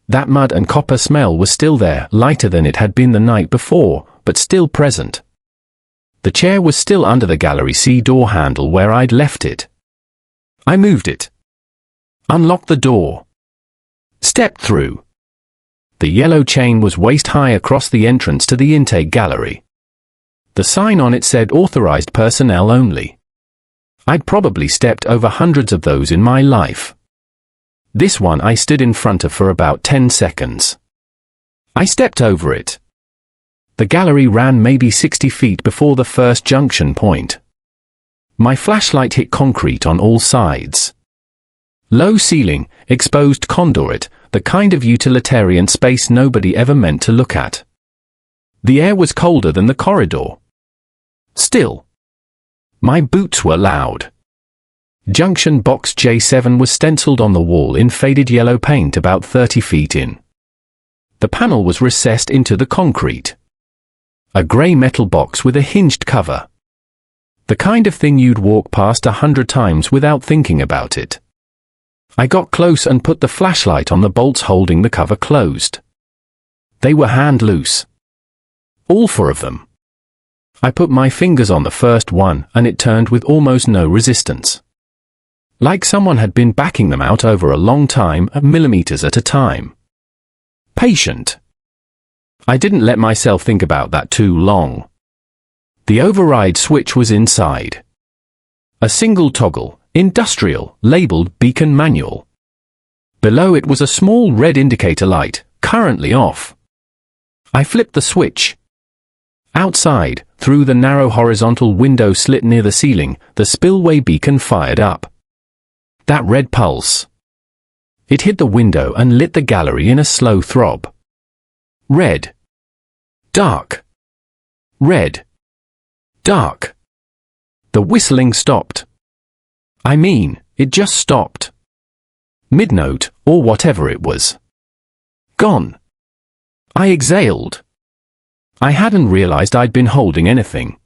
That mud and copper smell was still there, lighter than it had been the night before, but still present. The chair was still under the Gallery C door handle where I'd left it. I moved it. Unlocked the door. Stepped through. The yellow chain was waist-high across the entrance to the intake gallery. The sign on it said authorized personnel only. I'd probably stepped over hundreds of those in my life. This one I stood in front of for about 10 seconds. I stepped over it. The gallery ran maybe 60 feet before the first junction point. My flashlight hit concrete on all sides. Low ceiling, exposed conduit, the kind of utilitarian space nobody ever meant to look at. The air was colder than the corridor. Still. My boots were loud. Junction box J7 was stenciled on the wall in faded yellow paint about 30 feet in. The panel was recessed into the concrete. A grey metal box with a hinged cover. The kind of thing you'd walk past 100 times without thinking about it. I got close and put the flashlight on the bolts holding the cover closed. They were hand loose. All 4 of them. I put my fingers on the first one and it turned with almost no resistance. Like someone had been backing them out over a long time, millimeters at a time. Patient. I didn't let myself think about that too long. The override switch was inside. A single toggle, industrial, labeled beacon manual. Below it was a small red indicator light, currently off. I flipped the switch. Outside, through the narrow horizontal window slit near the ceiling, the spillway beacon fired up. That red pulse. It hit the window and lit the gallery in a slow throb. Red. Dark. Red. Dark. The whistling stopped. I mean, it just stopped. Mid-note, or whatever it was. Gone. I exhaled. I hadn't realized I'd been holding anything.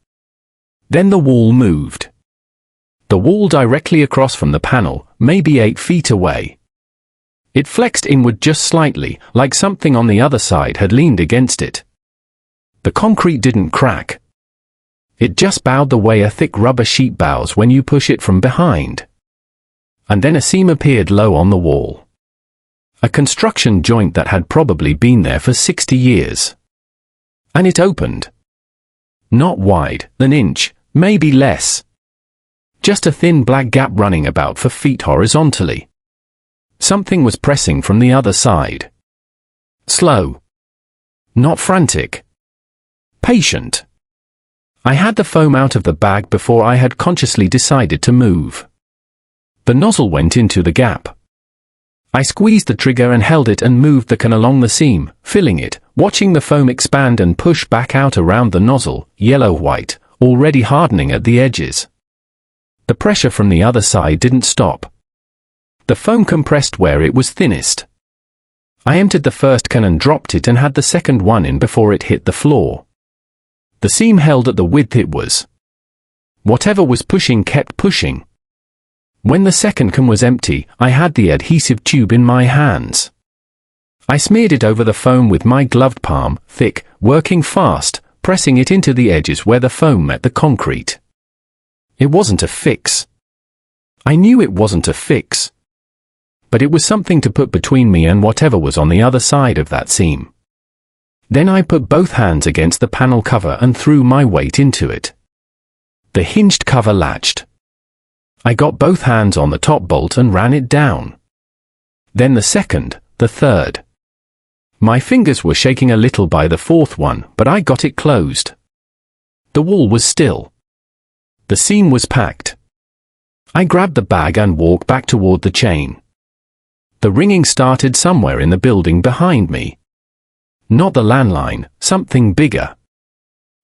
Then the wall moved. The wall directly across from the panel, maybe 8 feet away. It flexed inward just slightly, like something on the other side had leaned against it. The concrete didn't crack. It just bowed the way a thick rubber sheet bows when you push it from behind. And then a seam appeared low on the wall. A construction joint that had probably been there for 60 years. And it opened. Not wide, an inch, maybe less. Just a thin black gap running about 4 feet horizontally. Something was pressing from the other side. Slow. Not frantic. Patient. I had the foam out of the bag before I had consciously decided to move. The nozzle went into the gap. I squeezed the trigger and held it and moved the can along the seam, filling it, watching the foam expand and push back out around the nozzle, yellow-white, already hardening at the edges. The pressure from the other side didn't stop. The foam compressed where it was thinnest. I emptied the first can and dropped it and had the second one in before it hit the floor. The seam held at the width it was. Whatever was pushing kept pushing. When the second can was empty, I had the adhesive tube in my hands. I smeared it over the foam with my gloved palm, thick, working fast, pressing it into the edges where the foam met the concrete. It wasn't a fix. I knew it wasn't a fix. But it was something to put between me and whatever was on the other side of that seam. Then I put both hands against the panel cover and threw my weight into it. The hinged cover latched. I got both hands on the top bolt and ran it down. Then the second, the third. My fingers were shaking a little by the fourth one, but I got it closed. The wall was still. The seam was packed. I grabbed the bag and walked back toward the chain. The ringing started somewhere in the building behind me. Not the landline, something bigger.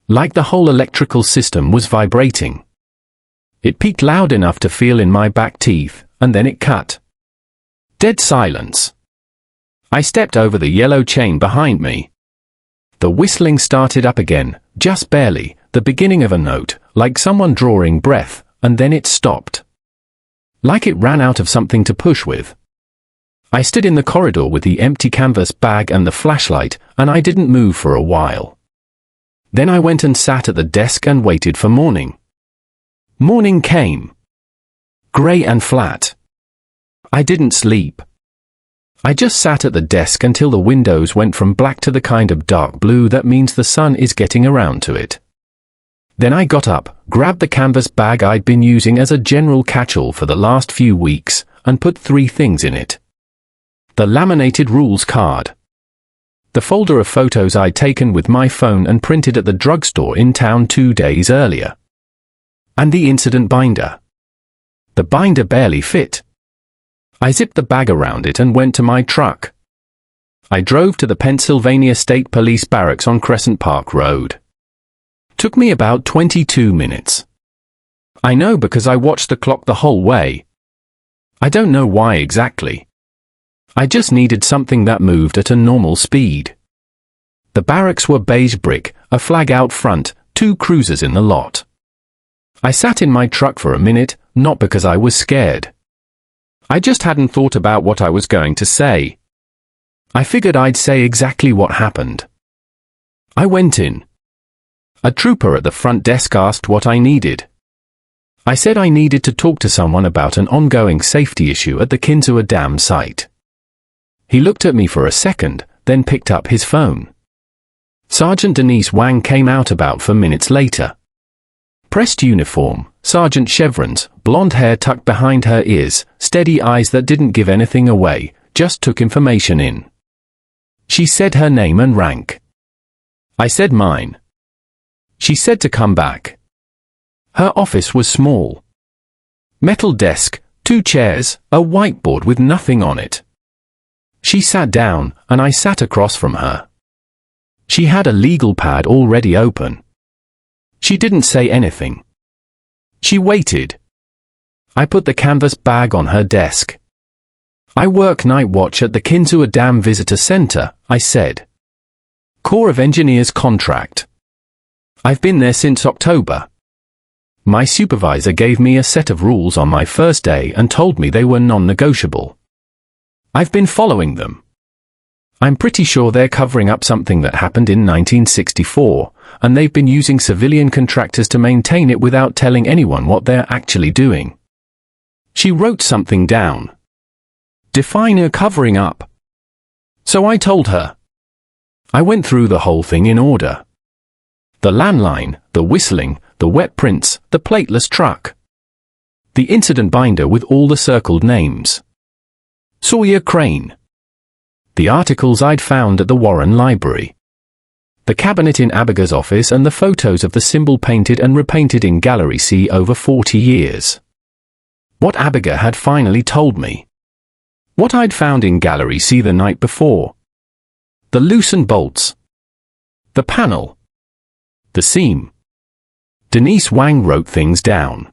Like the whole electrical system was vibrating. It peaked loud enough to feel in my back teeth, and then it cut. Dead silence. I stepped over the yellow chain behind me. The whistling started up again, just barely, the beginning of a note, like someone drawing breath, and then it stopped. Like it ran out of something to push with. I stood in the corridor with the empty canvas bag and the flashlight, and I didn't move for a while. Then I went and sat at the desk and waited for morning. Morning came. Grey and flat. I didn't sleep. I just sat at the desk until the windows went from black to the kind of dark blue that means the sun is getting around to it. Then I got up, grabbed the canvas bag I'd been using as a general catch-all for the last few weeks, and put 3 things in it. The laminated rules card. The folder of photos I'd taken with my phone and printed at the drugstore in town 2 days earlier. And the incident binder. The binder barely fit. I zipped the bag around it and went to my truck. I drove to the Pennsylvania State Police Barracks on Crescent Park Road. Took me about 22 minutes. I know because I watched the clock the whole way. I don't know why exactly. I just needed something that moved at a normal speed. The barracks were beige brick, a flag out front, 2 cruisers in the lot. I sat in my truck for a minute, not because I was scared. I just hadn't thought about what I was going to say. I figured I'd say exactly what happened. I went in. A trooper at the front desk asked what I needed. I said I needed to talk to someone about an ongoing safety issue at the Kinzua Dam site. He looked at me for a second, then picked up his phone. Sergeant Denise Wang came out about 4 minutes later. Pressed uniform, sergeant chevrons, blonde hair tucked behind her ears, steady eyes that didn't give anything away, just took information in. She said her name and rank. I said mine. She said to come back. Her office was small. Metal desk, 2 chairs, a whiteboard with nothing on it. She sat down, and I sat across from her. She had a legal pad already open. She didn't say anything. She waited. I put the canvas bag on her desk. I work night watch at the Kinzua Dam Visitor Center, I said. Corps of Engineers contract. I've been there since October. My supervisor gave me a set of rules on my first day and told me they were non-negotiable. I've been following them. I'm pretty sure they're covering up something that happened in 1964, and they've been using civilian contractors to maintain it without telling anyone what they're actually doing. She wrote something down. Define a covering up. So I told her. I went through the whole thing in order. The landline, the whistling, the wet prints, the plateless truck. The incident binder with all the circled names. Sawyer Crane. The articles I'd found at the Warren Library. The cabinet in Abiga's office and the photos of the symbol painted and repainted in Gallery C over 40 years. What Abiga had finally told me. What I'd found in Gallery C the night before. The loosened bolts. The panel. The seam. Denise Wang wrote things down.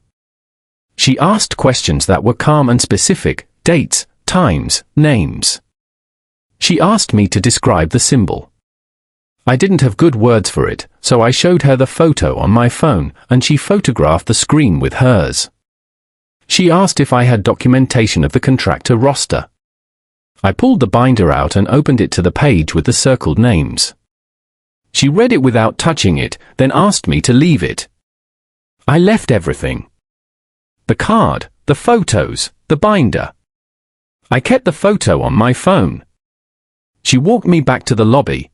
She asked questions that were calm and specific, dates, times, names. She asked me to describe the symbol. I didn't have good words for it, so I showed her the photo on my phone, and she photographed the screen with hers. She asked if I had documentation of the contractor roster. I pulled the binder out and opened it to the page with the circled names. She read it without touching it, then asked me to leave it. I left everything. The card, the photos, the binder. I kept the photo on my phone. She walked me back to the lobby.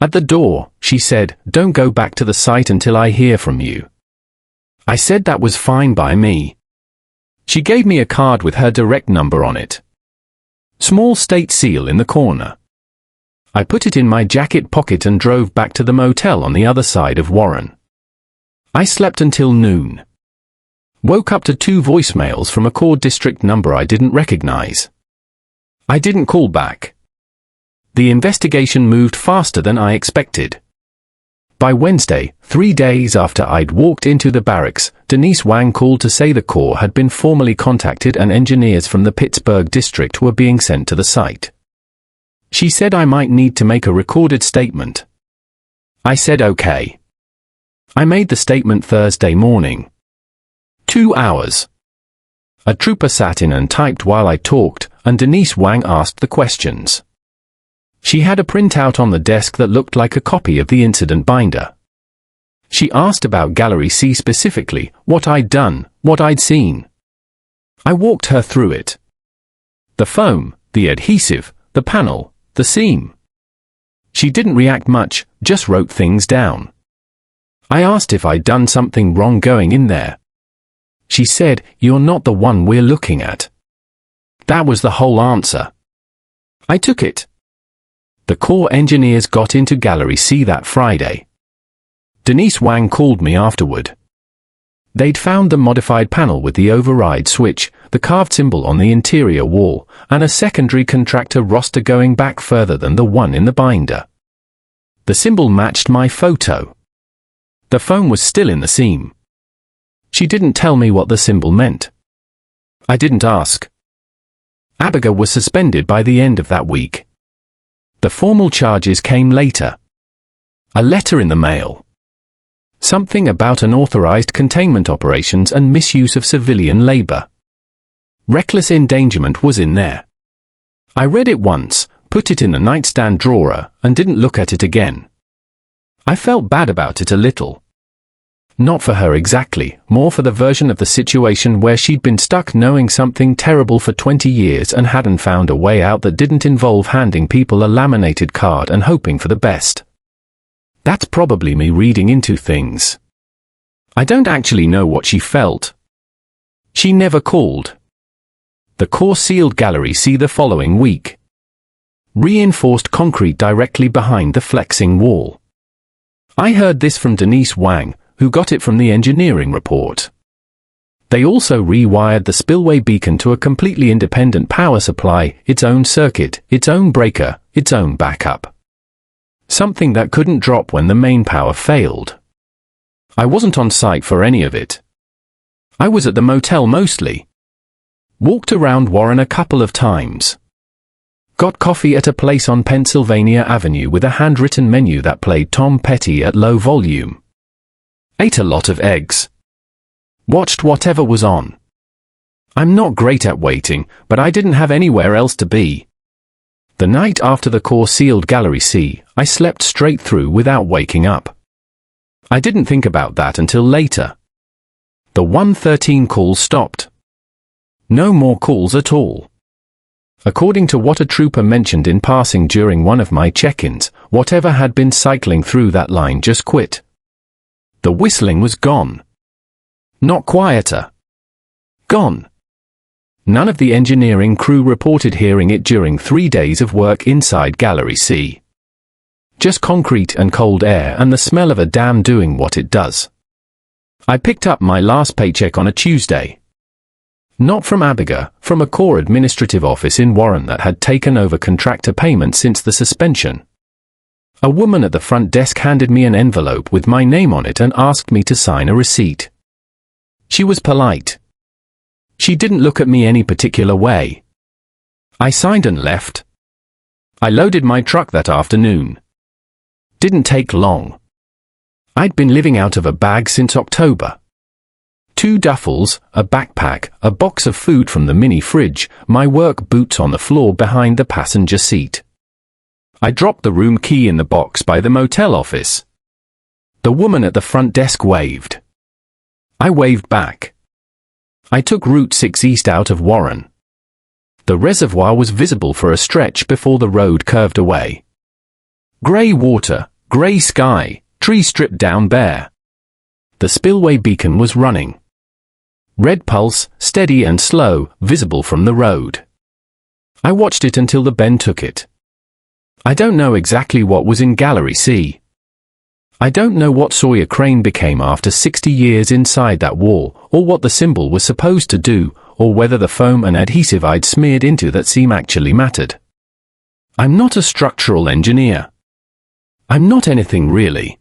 At the door, she said, "Don't go back to the site until I hear from you." I said that was fine by me. She gave me a card with her direct number on it. Small state seal in the corner. I put it in my jacket pocket and drove back to the motel on the other side of Warren. I slept until noon. Woke up to 2 voicemails from a core district number I didn't recognize. I didn't call back. The investigation moved faster than I expected. By Wednesday, 3 days after I'd walked into the barracks, Denise Wang called to say the Corps had been formally contacted and engineers from the Pittsburgh district were being sent to the site. She said I might need to make a recorded statement. I said okay. I made the statement Thursday morning. 2 hours. A trooper sat in and typed while I talked, and Denise Wang asked the questions. She had a printout on the desk that looked like a copy of the incident binder. She asked about Gallery C specifically, what I'd done, what I'd seen. I walked her through it. The foam, the adhesive, the panel, the seam. She didn't react much, just wrote things down. I asked if I'd done something wrong going in there. She said, "You're not the one we're looking at." That was the whole answer. I took it. The Corps engineers got into Gallery C that Friday. Denise Wang called me afterward. They'd found the modified panel with the override switch, the carved symbol on the interior wall, and a secondary contractor roster going back further than the one in the binder. The symbol matched my photo. The phone was still in the seam. She didn't tell me what the symbol meant. I didn't ask. Abigail was suspended by the end of that week. The formal charges came later. A letter in the mail. Something about unauthorized containment operations and misuse of civilian labor. Reckless endangerment was in there. I read it once, put it in the nightstand drawer, and didn't look at it again. I felt bad about it a little. Not for her exactly, more for the version of the situation where she'd been stuck knowing something terrible for 20 years and hadn't found a way out that didn't involve handing people a laminated card and hoping for the best. That's probably me reading into things. I don't actually know what she felt. She never called. The core sealed gallery C the following week. Reinforced concrete directly behind the flexing wall. I heard this from Denise Wang, who got it from the engineering report. They also rewired the spillway beacon to a completely independent power supply, its own circuit, its own breaker, its own backup. Something that couldn't drop when the main power failed. I wasn't on site for any of it. I was at the motel mostly. Walked around Warren a couple of times. Got coffee at a place on Pennsylvania Avenue with a handwritten menu that played Tom Petty at low volume. Ate a lot of eggs. Watched whatever was on. I'm not great at waiting, but I didn't have anywhere else to be. The night after the core sealed Gallery C, I slept straight through without waking up. I didn't think about that until later. The 113 call stopped. No more calls at all. According to what a trooper mentioned in passing during one of my check-ins, whatever had been cycling through that line just quit. The whistling was gone. Not quieter. Gone. None of the engineering crew reported hearing it during 3 days of work inside Gallery C. Just concrete and cold air and the smell of a dam doing what it does. I picked up my last paycheck on a Tuesday. Not from Abigail, from a core administrative office in Warren that had taken over contractor payments since the suspension. A woman at the front desk handed me an envelope with my name on it and asked me to sign a receipt. She was polite. She didn't look at me any particular way. I signed and left. I loaded my truck that afternoon. Didn't take long. I'd been living out of a bag since October. 2 duffels, a backpack, a box of food from the mini fridge, my work boots on the floor behind the passenger seat. I dropped the room key in the box by the motel office. The woman at the front desk waved. I waved back. I took Route 6 east out of Warren. The reservoir was visible for a stretch before the road curved away. Grey water, grey sky, tree stripped down bare. The spillway beacon was running. Red pulse, steady and slow, visible from the road. I watched it until the bend took it. I don't know exactly what was in Gallery C. I don't know what Sawyer Crane became after 60 years inside that wall, or what the symbol was supposed to do, or whether the foam and adhesive I'd smeared into that seam actually mattered. I'm not a structural engineer. I'm not anything really.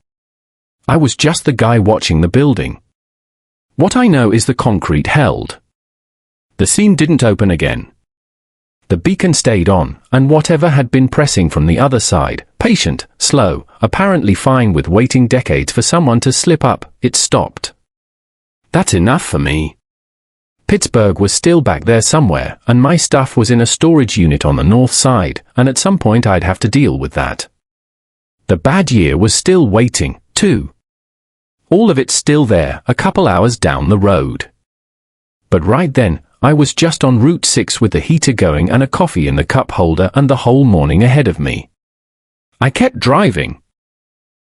I was just the guy watching the building. What I know is the concrete held. The seam didn't open again. The beacon stayed on, and whatever had been pressing from the other side, patient, slow, apparently fine with waiting decades for someone to slip up, it stopped. That's enough for me. Pittsburgh was still back there somewhere, and my stuff was in a storage unit on the north side, and at some point I'd have to deal with that. The bad year was still waiting, too. All of it still there, a couple hours down the road. But right then, I was just on Route 6 with the heater going and a coffee in the cup holder and the whole morning ahead of me. I kept driving.